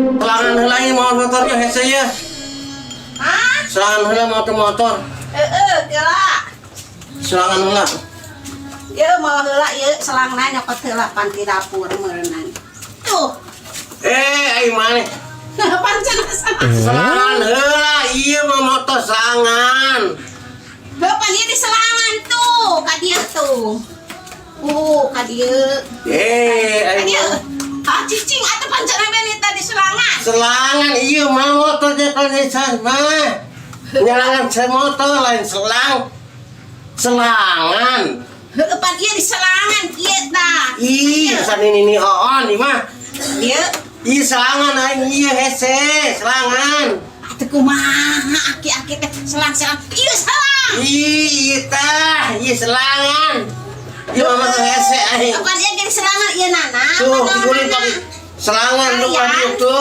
Selangan heula ieu motornya hese ya. Hah? Selangan heula motor. Geura. Selangan heula. Ieu mau heula ieu selangna nyokot heula panti dapur meureunnan. Tuh. Ai maneh. Pancen sana. Selangan heula ieu mah motor selangan. Bapak ieu di selangan tuh, ka dieu tuh. Ka dieu. Ai Dieu. Ah cicing atuh pancen benita di selangan. selangan ieu mah motor Japanese mah. Nyalangan motor lain selangan. Pan ieu di selangan kieu tah. Ih, san ini on di mah. Dieu. Ih, selangan aing ieu hese, selangan. Atuh kumaha aki-aki teh selang. Ieu selang. Ih, tah, ieu selangan. Ieu mah hese aing. Pan ieu di selangan ieu nana. Tuh, dikulit pakai selangan lu kan tuh.